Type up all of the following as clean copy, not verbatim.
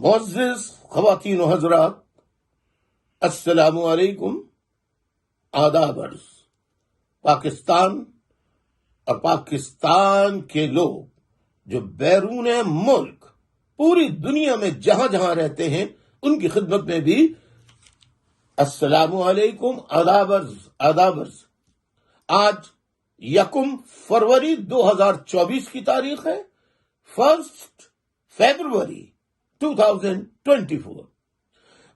معزز خواتین و حضرات، السلام علیکم، آداب عرض۔ پاکستان اور پاکستان کے لوگ جو بیرون ملک پوری دنیا میں جہاں جہاں رہتے ہیں ان کی خدمت میں بھی السلام علیکم، آداب عرض، آداب عرض۔ آج 1 فروری 2024 کی تاریخ ہے، 1 فروری 2024۔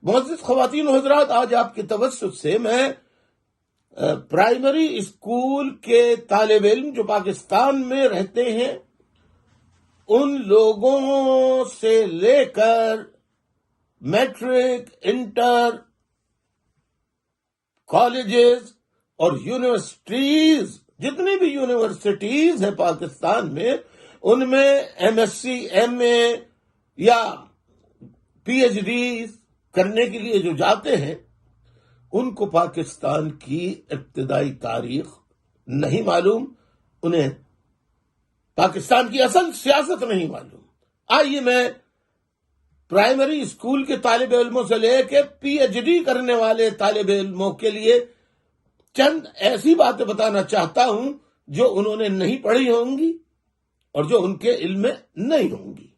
معزز خواتین و حضرات، آج آپ کے توسط سے میں پرائمری اسکول کے طالب علم جو پاکستان میں رہتے ہیں ان لوگوں سے لے کر میٹرک، انٹر، کالجز اور یونیورسٹیز، جتنی بھی یونیورسٹیز ہیں پاکستان میں، ان میں ایم ایس سی، ایم اے یا پی ایچ ڈی کرنے کے لیے جو جاتے ہیں ان کو پاکستان کی ابتدائی تاریخ نہیں معلوم، انہیں پاکستان کی اصل سیاست نہیں معلوم۔ آئیے میں پرائمری اسکول کے طالب علموں سے لے کے پی ایچ ڈی کرنے والے طالب علموں کے لیے چند ایسی باتیں بتانا چاہتا ہوں جو انہوں نے نہیں پڑھی ہوں گی اور جو ان کے علم میں نہیں ہوں گی۔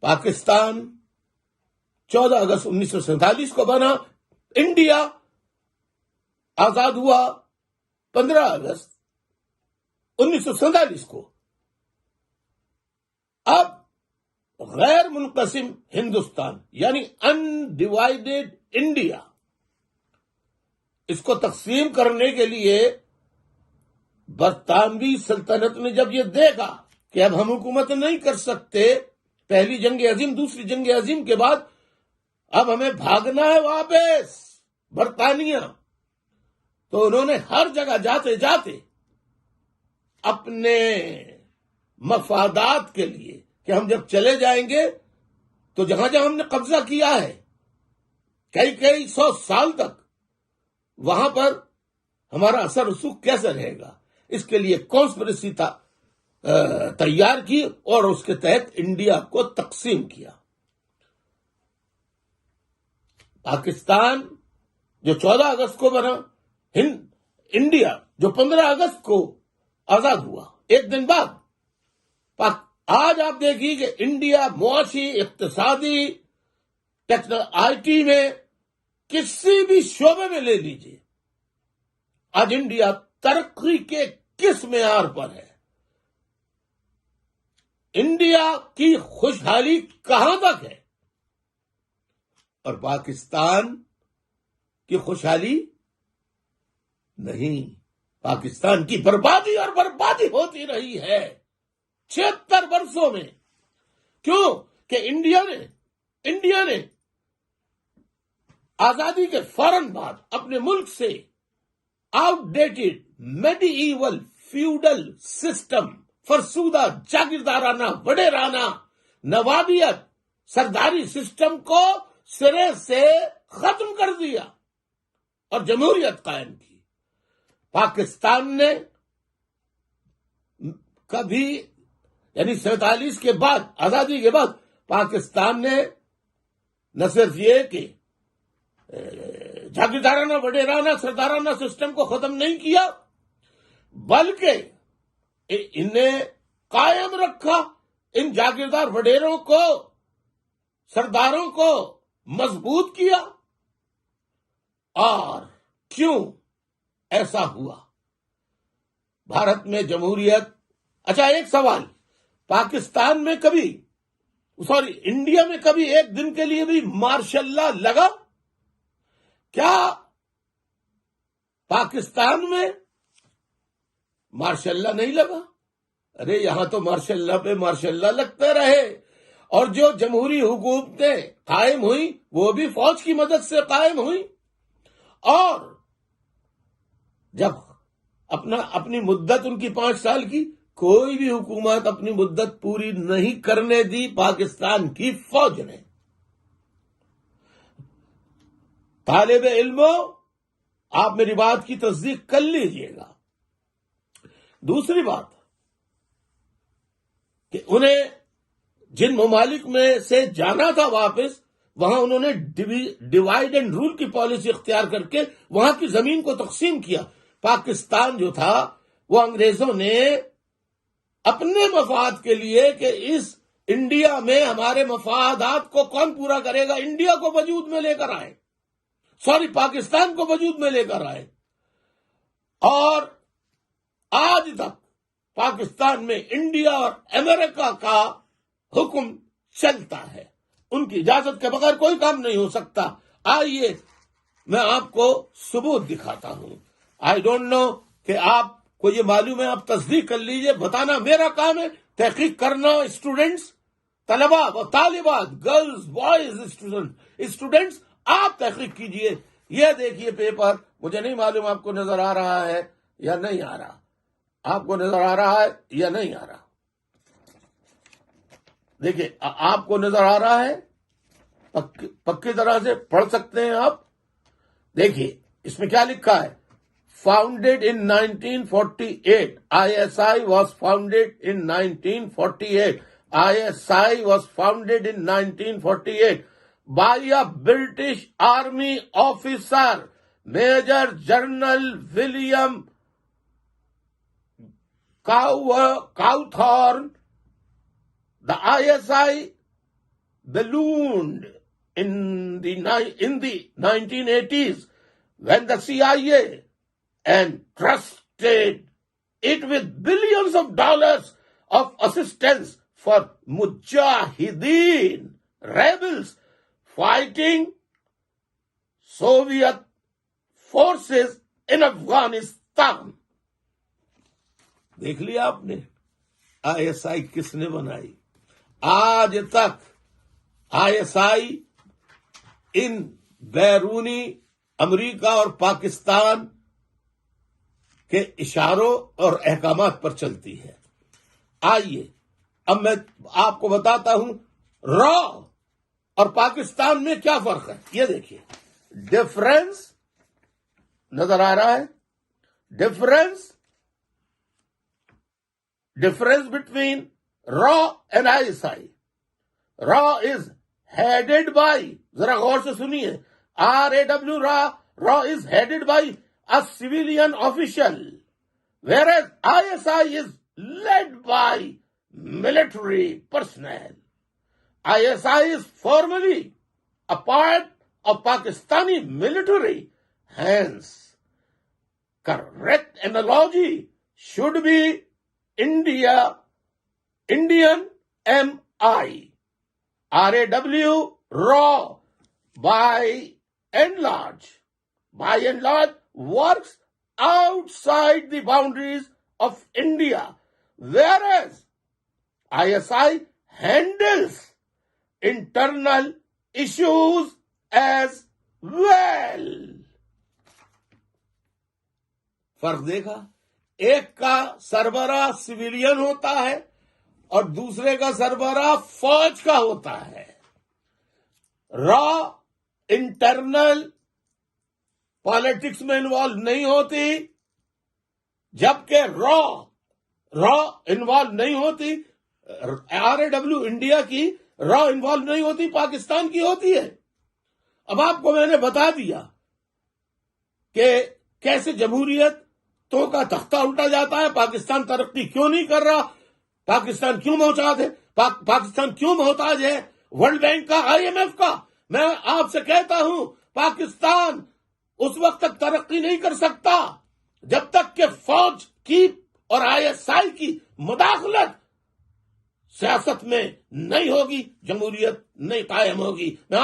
پاکستان 14 اگست 1947 کو بنا، انڈیا آزاد ہوا 15 اگست 1947 کو۔ اب غیر منقسم ہندوستان یعنی انڈیوائیڈڈ انڈیا، اس کو تقسیم کرنے کے لیے برطانوی سلطنت نے جب یہ دیکھا کہ اب ہم حکومت نہیں کر سکتے، پہلی جنگ عظیم، دوسری جنگ عظیم کے بعد اب ہمیں بھاگنا ہے واپس برطانیہ، تو انہوں نے ہر جگہ جاتے جاتے اپنے مفادات کے لیے کہ ہم جب چلے جائیں گے تو جہاں جہاں ہم نے قبضہ کیا ہے کئی 100 سال تک، وہاں پر ہمارا اثر رسوخ کیسے رہے گا، اس کے لیے کانسپریسی تیار کی اور اس کے تحت انڈیا کو تقسیم کیا۔ پاکستان جو 14 اگست کو بنا، انڈیا جو 15 اگست کو آزاد ہوا، ایک دن بعد۔ آج آپ دیکھیے کہ انڈیا معاشی، اقتصادی، آئی ٹی میں، کسی بھی شعبے میں لے لیجیے، آج انڈیا ترقی کے کس معیار پر ہے؟ انڈیا کی خوشحالی کہاں تک ہے اور پاکستان کی خوشحالی نہیں، پاکستان کی بربادی اور بربادی ہوتی رہی ہے 76 برسوں میں۔ کیوں کہ انڈیا نے آزادی کے فوراً بعد اپنے ملک سے آؤٹ ڈیٹڈ میڈی ایول فیوڈل سسٹم، فرسودہ جاگیردارانہ، وڈیرانہ، نوابیت، سرداری سسٹم کو سرے سے ختم کر دیا اور جمہوریت قائم کی۔ پاکستان نے کبھی یعنی 47 کے بعد، آزادی کے بعد، پاکستان نے نہ صرف یہ کہ جاگیردارانہ، وڈیرانہ، سردارانہ سسٹم کو ختم نہیں کیا، بلکہ انہیں قائم رکھا، ان جاگیردار وڈیروں کو، سرداروں کو مضبوط کیا۔ اور کیوں ایسا ہوا؟ بھارت میں جمہوریت، اچھا ایک سوال، پاکستان میں انڈیا میں کبھی ایک دن کے لیے بھی مارشل لا لگا؟ کیا پاکستان میں مارشل لا نہیں لگا؟ ارے یہاں تو مارشل لا پہ مارشل لا لگتے رہے، اور جو جمہوری حکومتیں قائم ہوئی وہ بھی فوج کی مدد سے قائم ہوئی، اور جب اپنی مدت ان کی 5 سال کی، کوئی بھی حکومت اپنی مدت پوری نہیں کرنے دی پاکستان کی فوج نے۔ طالب علموں، آپ میری بات کی تصدیق کر لیجئے گا۔ دوسری بات کہ انہیں جن ممالک میں سے جانا تھا واپس، وہاں انہوں نے ڈیوائڈ اینڈ رول کی پالیسی اختیار کر کے وہاں کی زمین کو تقسیم کیا۔ پاکستان جو تھا وہ انگریزوں نے اپنے مفاد کے لیے کہ اس انڈیا میں ہمارے مفادات کو کون پورا کرے گا، انڈیا کو وجود میں لے کر آئے، پاکستان کو وجود میں لے کر آئے، اور آج تک پاکستان میں انڈیا اور امریکہ کا حکم چلتا ہے۔ ان کی اجازت کے بغیر کوئی کام نہیں ہو سکتا۔ آئیے میں آپ کو ثبوت دکھاتا ہوں۔ آئی ڈونٹ نو کہ آپ کو یہ معلوم ہے، آپ تصدیق کر لیجئے، بتانا میرا کام ہے، تحقیق کرنا اسٹوڈنٹس، طلباء و طالبات، گرلز بوائز، اسٹوڈنٹس آپ تحقیق کیجئے۔ یہ دیکھیے پیپر، مجھے نہیں معلوم آپ کو نظر آ رہا ہے یا نہیں آ رہا، آپ کو نظر آ رہا ہے یا نہیں آ رہا؟ دیکھیے آپ کو نظر آ رہا ہے، پکی طرح سے پڑھ سکتے ہیں آپ۔ دیکھیے اس میں کیا لکھا ہے، founded in 1948 ISI was founded in 1948 ISI was founded in 1948 by a British Army officer Major General William Cowthorne. The ISI ballooned in the 1980s when the CIA entrusted it with billions of dollars of assistance for Mujahideen rebels fighting Soviet forces in Afghanistan. دیکھ لیا آپ نے ISI کس نے بنائی؟ آج تک ISI ان بیرونی امریکہ اور پاکستان کے اشاروں اور احکامات پر چلتی ہے۔ آئیے اب میں آپ کو بتاتا ہوں را اور پاکستان میں کیا فرق ہے۔ یہ دیکھیے ڈفرنس نظر آ رہا ہے، ڈفرنس بٹوین را اینڈ ISI۔ را از ہیڈڈ بائی، ذرا غور سے سنیے، RAW را is headed by a civilian official, whereas ISI is led by military personnel. ISI is formally a part of Pakistani military. Hence, correct analogy should be Indian MI. RAW, raw, by and large, works outside the boundaries of India, whereas ISI handles internal issues as well. فرق دیکھا؟ ایک کا سربراہ civilian ہوتا ہے اور دوسرے کا سربراہ فوج کا ہوتا ہے۔ را انٹرنل پالیٹکس میں انوالو نہیں ہوتی، جبکہ را انوالو نہیں ہوتی، RAW انڈیا کی را انوالو نہیں ہوتی، پاکستان کی ہوتی ہے۔ اب آپ کو میں نے بتا دیا کہ کیسے جمہوریت تو کا تختہ الٹا جاتا ہے، پاکستان ترقی کیوں نہیں کر رہا، پاکستان کیوں محتاج ہے ورلڈ بینک کا، IMF کا۔ میں آپ سے کہتا ہوں پاکستان اس وقت تک ترقی نہیں کر سکتا جب تک کہ فوج کی اور ISI کی مداخلت سیاست میں نہیں ہوگی، جمہوریت نہیں قائم ہوگی۔ میں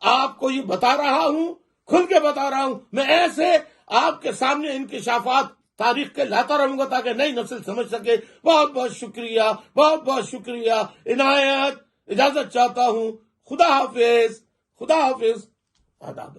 آپ کو یہ بتا رہا ہوں، کھل کے بتا رہا ہوں، میں ایسے آپ کے سامنے انکشافات تاریخ کے لاتا رہوں گا تاکہ نئی نسل سمجھ سکے۔ بہت بہت شکریہ عنایت، اجازت چاہتا ہوں، خدا حافظ، آداب۔